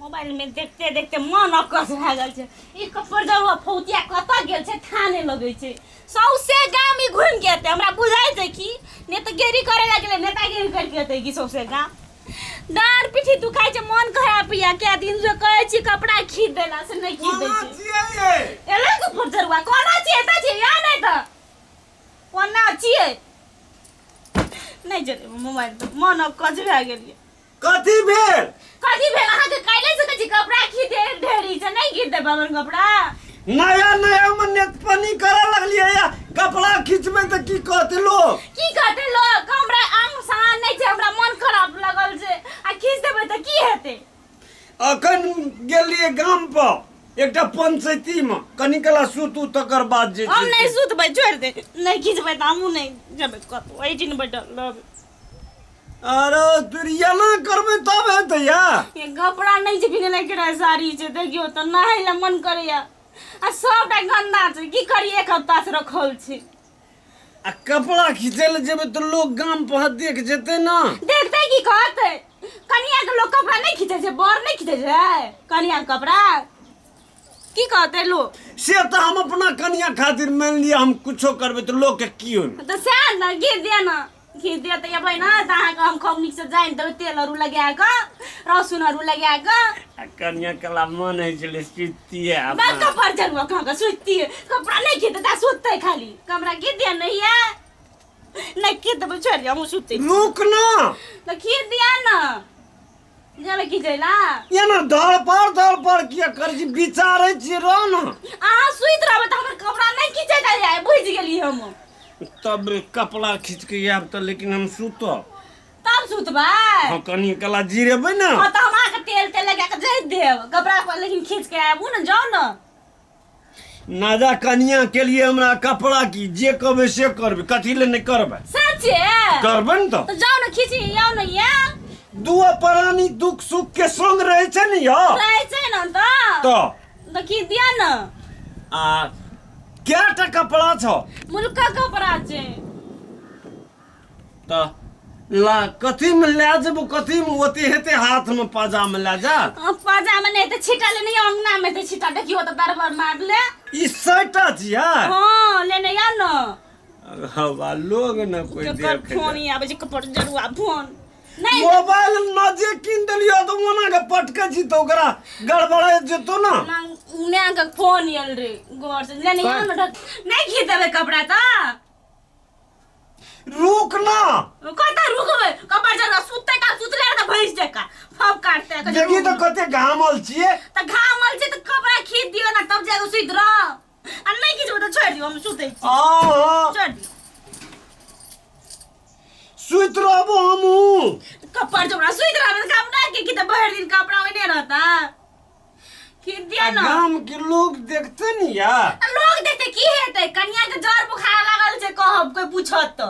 Mobile में देखते देखते मन अकस भए गेल छै। ई कपड़ जरूर फौतिया कतऽ गेल छै था नहि लगै छै। सौसे गाम ई घुमि के एतै हमरा बुझाइ छै कि नेतागिरी करे लागलै नेतागिरी करके एतै कि सौसे गाम डाँड़ पीठी दुखाइ छै मन खराब या क्या दिन से कहै छी कपड़ा खरीद देला से नहीं खरीदै छै। एले कपड़ जरूर कोना छियै एतऽ छै या नहि तऽ कोना छियै नहीं जरे मोबाइल तो मन अकस भए गेल ये। कथी भेल अहाँ के काल्हि से कहै छी कपड़ा खरीदे ढेरी से नहीं खरीदे बाबन कपड़ा नया नया में नेतपनी करे लगलिए या कपड़ा खींचबे त की कहते लोग हमरा आम सामान नहीं छै हमरा मन खराब लगल छै आ खींच देबै त की हेतै। अखन गेलिए गाम पर एकटा पंचायती में कनी कला सुतू तकर बाद जे हम नहीं सुतबै छोड़ दे नहीं खींचबै त हमहू नहीं जेबै कतौ एहि दिन बैठल रहबै। अरे तुरियाना करबे तब हेतै या ये कपड़ा नहीं छै पिन्हले के साड़ी छै देखियो त नहाय ला मन करैया आ सबटा गंदा छै की करी एक हफ्ता से रखल छै। आ कपड़ा खींचे ले जेबे तो लोग गाम पर देख जेते ना देखते की कहते कनिया के लोग कपड़ा नहीं खींचे छै बर नहीं खींचे छै कनिया के कपड़ा की कहते लोग से तो हम अपना कनिया खातिर मान लिया हम कुछो करबे तो लोग के की होई तो सह ना गिर दे ना घी दे त एबै ना त अहाँके हम खौनी से जाइन देबै तेलहरू लगाएके रसुनहरू लगाएके कनिया कला मन है चले सुतिए बा कपड़ जरूर कहाँ सुती कपड़ा नहीं खींचे ता सुतते खाली कपड़ा खींच दिया नहीं है नहीं खींच देबै छोड़ दिया हम सुते रुक ना तो खींच दिया ना जाने की जैला ये ना धड़ पर किया कर जी विचारे छी रो ना अहाँ सुइत रहबै त हमर कपड़ा नहीं खींचे जाय बुझ गेली हम तब कपड़ा खींच के आब त लेकिन हम सुतो तब सुतबै हां कनी कला जीरेबै ना हां त हम आके तेल लगा के दे देब कपड़ा पर लेकिन खींच के आबू ना जाओ ना नाजा कनिया के लिए हमरा कपड़ा की जे कहबे से करबे कथि ले नहीं करबे सच्चे करबे न तो जाओ ना खींची आओ ना या दुआ प्राणी दुख सुख के संग रहे छै न यो रहे छै ना तो खींच दिया ना आ क्या टा कपड़ा छ मुल्का कपड़ा छै त ला कथी में ले जेबो कथी में ओते हेते हाथ में पाजा में ले जा पाजा में नहीं तो छिटा ले नहीं अंगना में तो छिटा देखियो तो दरबार मार ले ई सटा छिया हां लेने या ना हवा लोग न कोई देख फोन ही आबे छै कपड़ जरूर फोन नहीं मोबाइल न जे किन देलियो तो ओना के पटके छी तो ओकरा गड़बड़ा जेतो ना ना के फोन यल रे गोर से लेने या ना नहीं खींच देबे कपड़ा त रुक ना कता रुकबे कपड़ जरूर सुते का सुतले त भैंस जका फप काटते देखी तो कते घामल छिए त घामल छै त कपड़ा खींच दियो ना तब जाके सुइत रह आ नहीं खींचबे त छोड़ दियो हम सुतै छी छोड़ दियो सुइत रहबो हमू कपड़ जरूर सुइत रहबे कपड़ा के की त भर दिन कपड़ा ओने रहता खींच दिया ना गांव के लोग देखते न या लोग देखते की हेतै कन्या के जर बुखार लागल छै कहब कोई पूछत त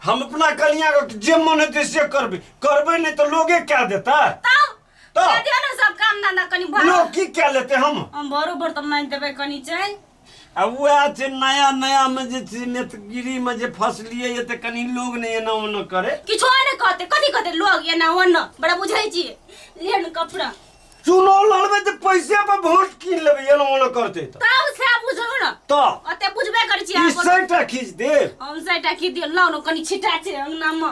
हम अपना कन्या के जे मन हेते से करबे नहीं तो लोगे क्या देता तब तो दे दियो ना सब काम धंधा कनी भर लोग की क्या लेते हम बरोबर त नहीं देबे कनी छै अब वह छै नया में जे छै नेतगिरी में जे फसलिए ये त कनी लोग ने एना ओना करे किछो ने कहते कथी कहते लोग एना ओना बड़ा बुझै छी लेन कपड़ा चुनाव लड़बे त पैसे पर वोट कीन लेबे एना ओना करते तब से बुझो ना तो अते बुझबे करै छी ई सैटा खींच दे हम सैटा खींच दियो लाउ न कनी छिटा छै अंगना में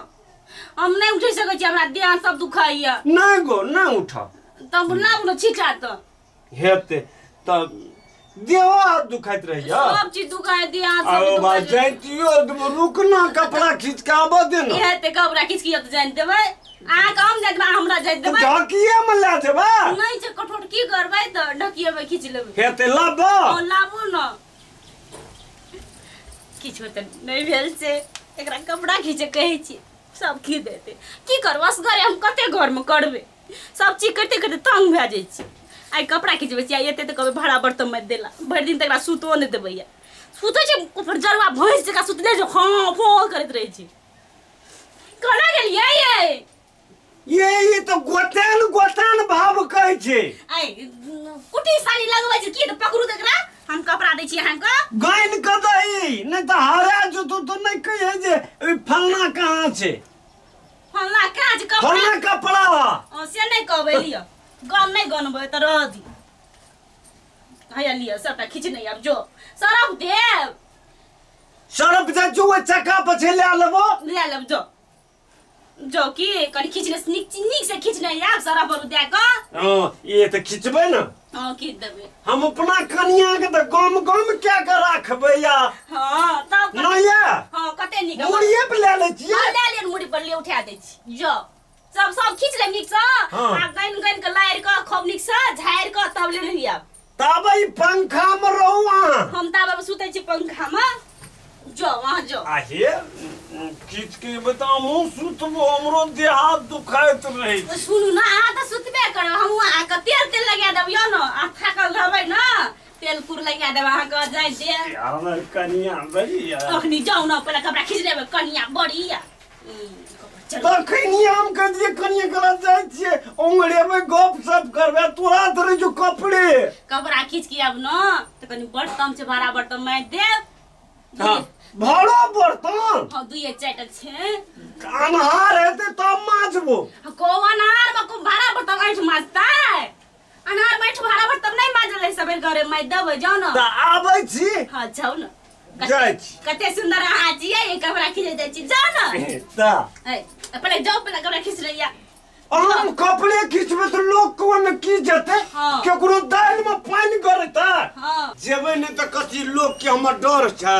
हम नहीं उठै सकै छी हमरा देह सब दुखाइया नहीं गो नहीं उठा तब लाउ न छिटा त हेते त देवा दुखाइत रहिया सब चीज दुखाय दिया सब अब दुखाय जाइतियो रुकना कपड़ा खींच के आबो दे ना ये ते कपड़ा खींच के त जान देबै आ काम जात बा हमरा जात देबै ढकिए में ले जेबा नहीं छै कठोट की करबै त ढकिए में खींच लेबै हेते लाबो ओ लाबू न किछो त नहीं भेल से एकरा कपड़ा खींचे कहै छी सब खींच देते की करब असगरे हम कते घर में करबै सब चीज करते करते तंग भए जाइ छी आई कपड़ा खींचबै छी एते त कहबै भाड़ा बर्तन में देला भरि दिन तकरा सुतो नहि देबै या सुतै छै ऊपर जरवा भैंस जका सुतले जे हां फो करैत रहै छै कना गेलियै ये तो गोतान भाव कहै छै आई कुटी साली लगबै छै की त पकड़ू तकरा हम कपड़ा दै छी अहाँ के गाइन क दई नहीं तो हरा जो तो नहीं कहे जे फलना कहाँ छै फलना कहाँ छै कपड़ा फलना कपड़ा से नहीं कहबै लियो गान नहीं गनबै त रह दी हैया लिया सबटा खींच नहीं अब जो सरफ देव सरफ जा जो चक्का पछे ले लेबो ले लब जो की कनी खींचने से नीक से खींचने यार सरफ और दे का हां ये त खींचबै ना हां खींच देबे हम अपना कनिया के त गम क्या कर राखबै या हां तब ना या हां कते नीक मुड़िए पे ले ले छियै हां ले ले मुड़ी पर ले उठा दे छी जो सब खींच ले नीक से आ गन के लायर के खूब नीक से झाड़ के तब ले लिया तबै पंखा में रहू अहाँ हम ताबे सुतै छी पंखा में जो वहां जो आहे किछ के बताऊ मुंह सुतबो हमरो देह हाथ दुखाइत रहे सुनु ना आ त सुतबे कर हम आ के तेल लगा देबियो न आ थाकल रहबै न तेल कुर लगा देब अहाँ के जाय दे हमर कनिया बढ़िया अखनी जाऊ न पहले कपड़ा खींच लेबै कनिया बढ़िया तखनी हम कह दिए कनिया करा जाय छियै ओंगड़े में गप सप करबे तोरा धरे जो कपड़ा खींच के अब न त कनी बर्तन से भाड़ा बर्तन मैं देब हां भाड़ो बर्तन हां दुइए चाटा छे अनहार हेते तब माजबो को अनहार में को भाड़ा बर्तन ऐठ माजतै अनहार में ऐठ भाड़ा बर्तन नहीं माजले सबेर घरे मैं देबै जाऊ न त आबै छी हां जाऊ न जाय छी कते सुंदर अहाँ छियै ये कपड़ा खींच दै छी जाऊ न त ए पहले जाओ पहले कपड़ा खींच लिया हम कपड़े खींचबे तो लोग को में की जेते हाँ। केकरो दाल में पानी करता हां जेबे नहीं तो कथी लोग के हमर डर छै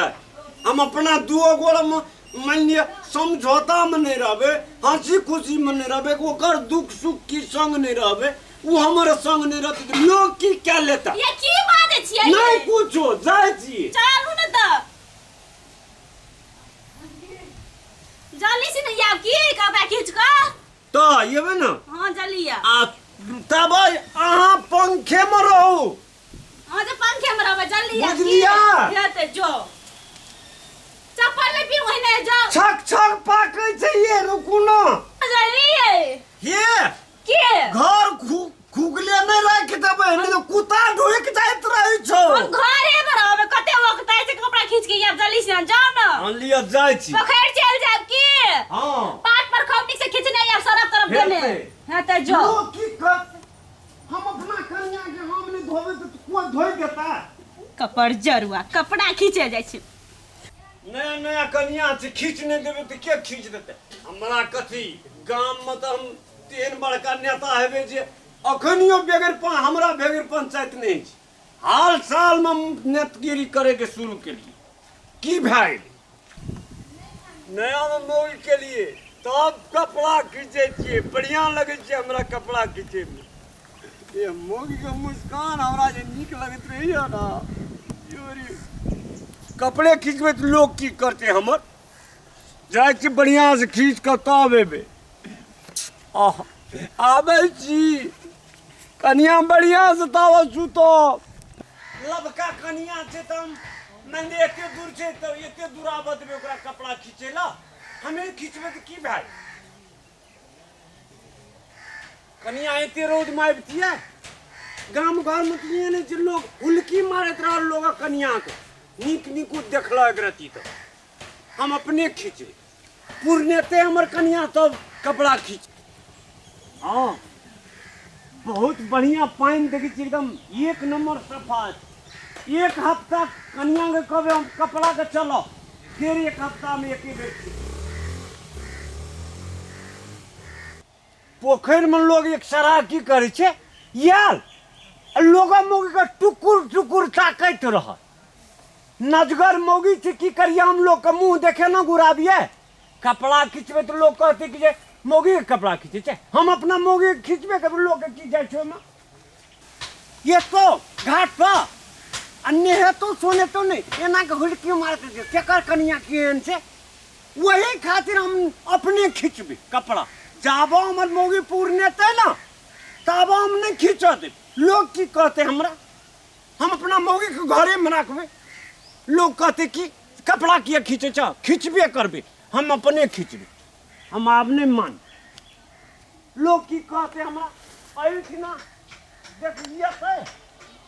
हम अपना दुओ गोड़ में मान लिया समझौता में नहीं रहबे हंसी खुशी में नहीं रहबे ओकर दुख सुख की संग नहीं रहबे वो हमारे संग नहीं रहते लोग की क्या लेता ये की बात छियै नहीं पूछो जाय छी चलू न त जल्दी से नहीं आब की कपड़ा खींच के तो येबे ना हां जल्दी आ आ तब अहाँ पंखे में रहू हां जे पंखे में रहबै जल्दी आ बुझलिया हेते जो चप्पल ले पी वही नहीं जाओ छक पाकै छै ये रुकू ना जल्दी ये के घर खुगले नहीं राख देबै नहीं तो कुत्ता ढोक जाइत रहै छौ हम घरे में रहबै कते वक्त आइ छै कपड़ा खींच के आब जल्दी से जाओ न हम लिया जाय छी पोखर चल जाब की हां पाट पर खौटी से खींचने आब सरफ तरफ देने हेते जो लोग की कर हम अपना कन्या के हम नहीं धोबे तो कोई धोइ देता कपड़ जरुआ कपड़ा खींचे जाय छै नया नया कन्या से खींच नहीं देबे तो के खींच देते हमरा कथी गांव में तो हम तीन बड़का नेता हेबे जे अखनियो हमरा बेगर पंचायत नहीं छै हाल साल में नेतगिरी करे के शुरू केलिए की भाई नया में मोल के लिए तब कपड़ा खींचे छिए बढ़िया लगे छै हमरा कपड़ा खींचे में ये मोगी के मुस्कान हमरा जे नीक लगत रहिए ना योरी कपड़े खींचबे तो लोग की करते हमर जाय छी बढ़िया से खींच के तब एबे आबै छी कनिया बढ़िया से तब सुतो लबका कनिया छै त मैंने एते दूर छै त एते दूर आबत में ओकरा कपड़ा खींचे ला हमें खींचबे तो की भाई कनिया एते रोड में आबतिए गाम घर में तो नहीं छै लोग हुलकी मारत रहल लोग कनिया के नीक देखलक रहती तो हम अपने खींचे पुरनेते हमर कनिया तब कपड़ा खींच हाँ बहुत बढ़िया पानी देखी छी एकदम एक नंबर सफा एक हफ्ता कनिया के कहबे हम कपड़ा के चलो फिर एक हफ्ता में एक बेर पोखर में लोग एक सराह की करे छे यार लोग मौगी के टुकुर टुकुर ताकत रह नजगर मौगी से की करिए हम लोग का मुंह देखे ना गुराबिए कपड़ा खींचबे तो लोग कहते कि जे मौगी के कपड़ा खींचे छे हम अपना मौगी खींचबे के लोग के की जाय छो में ये तो घाट पर अन्य है तो सोने तो नहीं एना के हुलकी मारते थे केकर कनिया केहन से वही खातिर हम अपने खींचबे कपड़ा जाबो हमर मौगी पूरने ते ना तब हम नहीं खींचते लोग की कहते हमरा हम अपना मौगी के घरे में रखबे लोग कहते कि कपड़ा किया खींचे छ खींचबे करबे हम अपने खींचबे हम आप नहीं मान लोग की कहते हमरा अइठना देख लिया से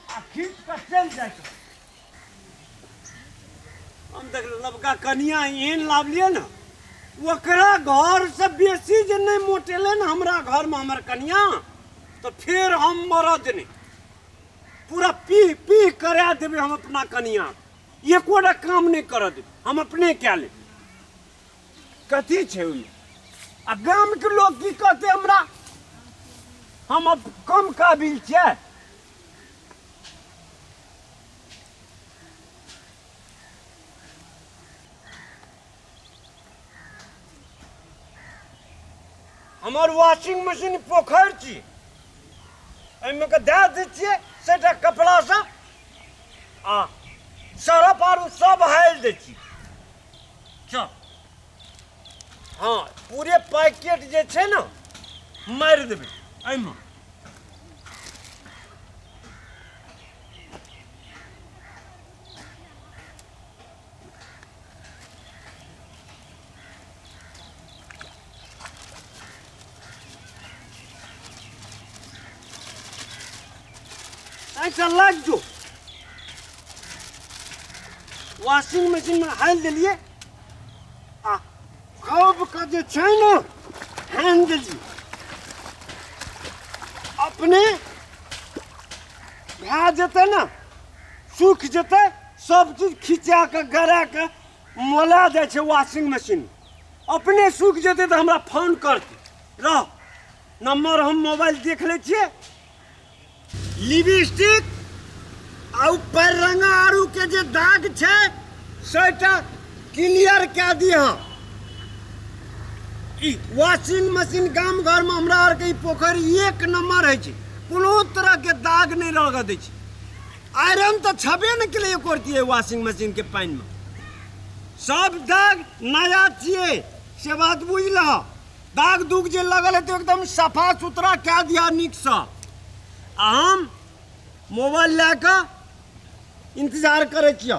आ खींच कर चल जाए हम देख लबका कनिया एहन लावलिए ना ओकरा घर से बेसी जे नहीं मोटेले ना हमरा घर में हमर कनिया तो फिर हम मरद नहीं पूरा पी पी करा देवे हम अपना कनिया ये कोड़ा काम नहीं कर दे हम अपने क्या ले कथी छे आ गाम के लोग की कहते हमरा हम अब कम काबिल छे हमार वॉशिंग मशीन पोखर छी एमे के दे दै छियै सेटा कपड़ा सब आ सरफ आर सब हाल दै छी चल हाँ पूरे पैकेट जे छै ना मारि देबै एमे ऐसा लग जो वॉशिंग मशीन में हाल दिलिए आ खूब का जे छै ना हाल दिलिए अपने भए जेतै ना सूख जेतै सब चीज खिंचा के गड़ा के मोला जाइ छै वॉशिंग मशीन अपने सूख जेतै तो हमरा फोन करतै रह नंबर हम मोबाइल देख लै छियै लिपस्टिक आ ऊपर रंगा आरू के जे दाग छै सेटा क्लियर कए दिह ई वॉशिंग मशीन गाम घर में हमरा आर के पोखरी एक नंबर है छै कोनो तरह के दाग नहीं रह दै छै आयरन तो छबे न केले करती है वॉशिंग मशीन के पानी में सब दाग नया छिए से बात बुझ ल दाग दुग जे लगल है तो एकदम सफा सुथरा कए दिया नीक से हम मोबाइल लैके इंतजार करे छियै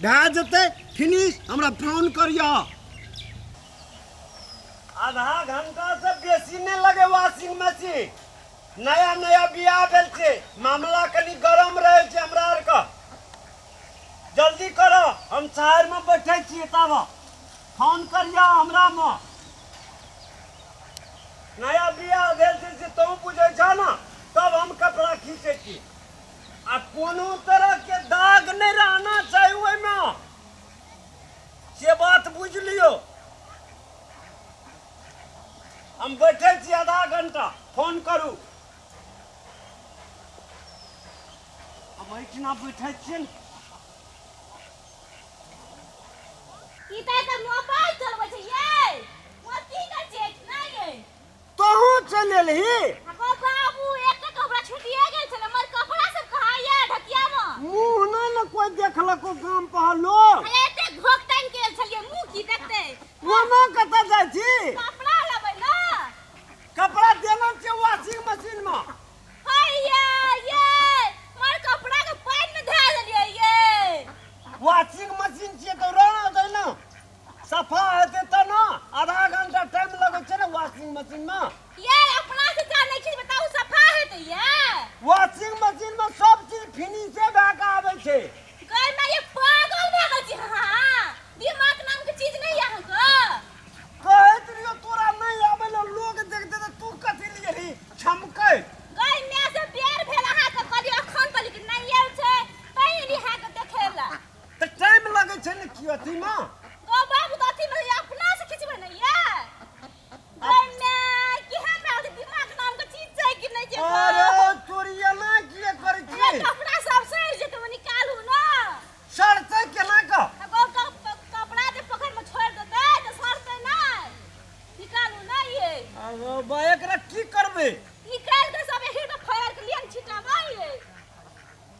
भए जेतै फिनिश हमरा फोन करियो आधा घंटा से बेसी नहीं लगे वॉशिंग मशीन नया नया बियाह भेल छै मामला कनी गरम रहे छै हमरा आर के जल्दी करो हम शहर में बैठे छियै तब फोन करियो हमरा में नया बियाह भेल छै से तू बुझै छ ना तब हम कपड़ा खींचे छी आ कोनो तरह के दाग नहीं रहना चाहिए ओहिमे से बात बुझ लियो हम बैठे छी आधा घंटा फोन करू हम एहिठिना बैठे छियै ई त मोबाइल चलबै छै ये ओ की कर छै नहीं ये तोहू चलेलही बाबू एकटा कपड़ा छुटिए गेल छले हमर कपड़ा सब कहाँ ये ढकिया में मुंह न कोई देखलको गाम पर लोग एते घोकटन केल छलिए मुंह की देखते वहां कत जाइ छी कपड़ा लेबै ना कपड़ा देना छै वॉशिंग मशीन में हैया ये हमर कपड़ा के पानी में धै देलिए ये वॉशिंग मशीन छियै तो रहना दे ना सफा हेतै त ना आधा घंटा टाइम लगै छै ना वॉशिंग मशीन में ये अपना से जाने छी बताऊ सफा हेतै ये वॉशिंग मशीन में सब चीज फिनिशे भए के आबै छै गै मैं ये पागल भए गेल छी हां दिमाग नाम के चीज नहीं यहाँ का कहैत रहियो तोरा नहीं आबै ल लोग देखते त तू कथि लियही छमकै गै मैं से बेर भेल अहाँ के कहलियो अखन कहलियो कि नहीं आयल छै तई लिहा के देखेला त टाइम लगै छै ने की अथी में गो बाबू त अथी में अपना से खिचबै नहीं ये गै मैं कि हमरा दिमाग नाम के चीज छै कि नहीं छै अरे तोरिया ना की करै ये छी कपड़ा सब सड़ जेतै मैं निकालू ना सड़तै केना क कपड़ा जे पोखर में छोड़ देतै तो सड़तै नहीं निकालू ना ये अरे बा एकरा की करबै निकाल के सब एही में फायर के लियन छिटावा ये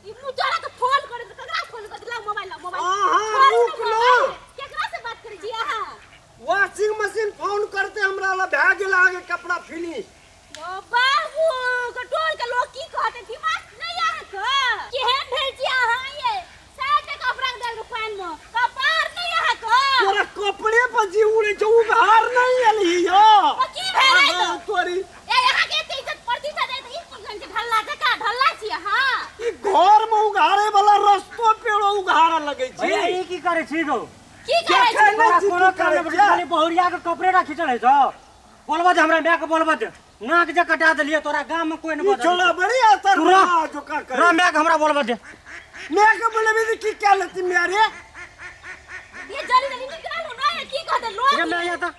ई मुजरा के फोन करे तो ककरा फोन कर दिला मोबाइल अहाँ रुक लो केकरा से बात करै छी अहाँ वॉशिंग मशीन फोन करते हमरा ला भए गेल आगे कपड़ा फिनिश ओ बाबू कटोल के लोग की कहते दिमाग नहीं यहाँ का केहन भेल छी अहाँ ये साथे कपड़ा के डाल के पानी में कपार नहीं यहाँ का तोरा कपड़े पर जी उड़े छै उधार नहीं एलही यो ओ की भेल है तो तोरी ए यहाँ के एते इज्जत प्रतिष्ठा दे ई की गन के ढल्ला जका ढल्ला छी अहाँ ई घर में उघारे वाला रस्तो पेड़ो उघारा लगे छै भैया ई की करे छी गो की करे छी तोरा कोनो काम नहीं खाली बहुरिया के कपड़े रा खिचल है छ बोलबा जे हमरा मैं के बोलबा जे नाक जे कटा देलिए तोरा गांव में कोई न ई बदल छोड़ा बड़ी असर तू रह। बना जो का करे रा मैं हमरा बोलबा दे मैं के बोले भी की क्या लेती मेरे ये जल्दी जल्दी निकालो ना ये की कहते ये लोग मैं या था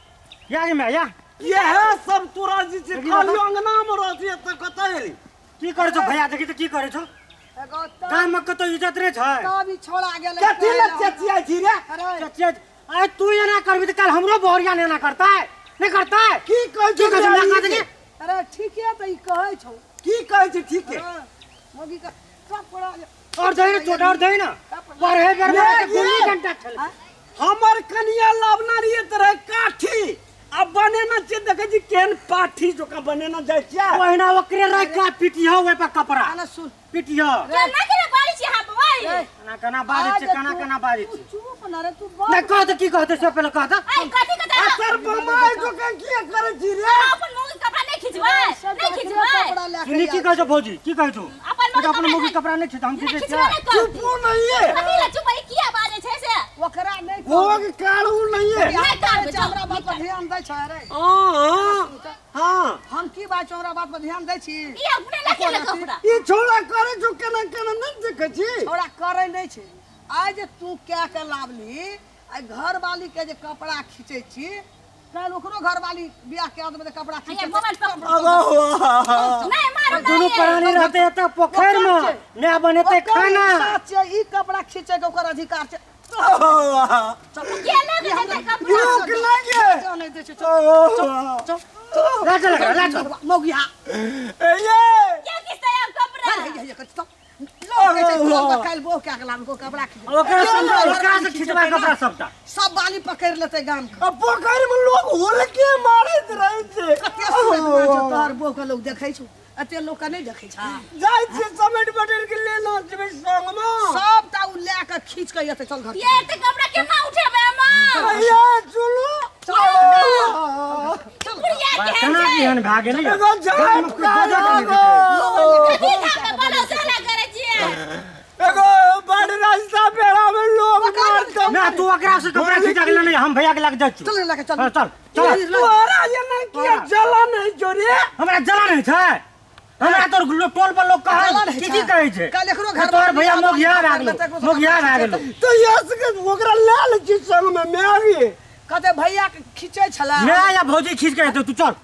या मैं या ये है सब तोरा जी से खाली अंगना में रहती है त कतै की करे छो भैया देखी त की करे छो गांव में कतो इज्जत रे छै तभी छोड़ा गेलै कथी ले चचिया छी रे अरे चचे आय तू ये ना करबी त कल हमरो बोहरिया ने ना करता है नहीं करता है की कहै की छी कहै छो ना कहते अरे ठीक है तो ई कहै छौ की कहै छी ठीक है मोगी का कपड़ा और दे ना छोटा और दे ना पर है बेर में गुल्ली घंटा चल हमर कनिया लावना रही तरह काठी अब बने ना चे देखे जी केन पाठी जो का बने ना जाय छिया ओहिना ओकरे रख के पिटिया ओए पर कपड़ा आना सुन पिटिया क्या ना करे बारी छी हां भाई कना कना बाजे छे कना बाजे तू छे चुप ना रे तू नहीं कहते की कहते से पहले कहता आई कथि कहते असर बमाय जो का की करे छी रे अपन मुंह के कपड़ा नहीं खिचवाए नहीं खिचवाए कपड़ा ले सुनी की कहै छो भौजी की कहै छो अपन मुंह के कपड़ा नहीं छे हम नहीं खींचे खिचवाए छे नहीं चुप नहीं है कथि ले चुप है किया बाजे छै से ओकरा नहीं वो के कालू नहीं है नहीं काट बे, हमरा बात पर ध्यान दै छै रे हां हम की बात हमरा बात पर ध्यान दै छी ये अपने लगे ले कपड़ा ई छोड़ा करे जो केना केना नहीं देखे छी छोड़ा करे नहीं छै आइ जे तू क्या के लावली आइ घर वाली के जे कपड़ा खींचे छी कल ओकरो घर वाली बियाह के बाद में कपड़ा ये खींचे मोबाइल पर अब नहीं मारो दोनों प्राणी रहते त पोखर में ने बनते खाना ई कपड़ा खींचे के ओकर अधिकार छै क्या लगे छै कपड़ा भूख लगे नहीं दै छै राज लगा मोगिया ये क्या किससे अब कपड़ा ये करतो लोग कहै छै लोग काल बो क्या के लाम को कपड़ा खींचे ओकरा से खिचबा कपड़ा सबटा सब बाली पकड़ लेते गाम के अब पोखर में लोग होल के मारत रहे छे कते सुनत रहै छै तोहर बो के लोग देखै छौ एते लोग के नहीं देखै छै जाय छे समेट बटन के ले लो जेबे संग में सबटा उ ले के खींच के एते चल घर ये ते कपड़ा केना उठेबे मां ये चुलू बुढ़िया के केना बिहन भागे नहीं एगो जाय कथि खाके बोलो साला करे छिए एगो बड़ रास्ता पेड़ा में लोग मारते ना तू ओकरा से कपड़ा खींचा के नहीं हम भैया के लग जाय चल ले के चल चल तोरा ये नहीं किया जला नहीं जोरे हमरा जला नहीं छै हमरा तोर टोल पर लोग कहे की कहै छै कल एकरो घर तोर भैया मोगिया भाग गेलो तो यस के ओकरा ले ले छी संग में मैं भी कहते भैया के खींचे छला मैं या भौजी खींच के तू चल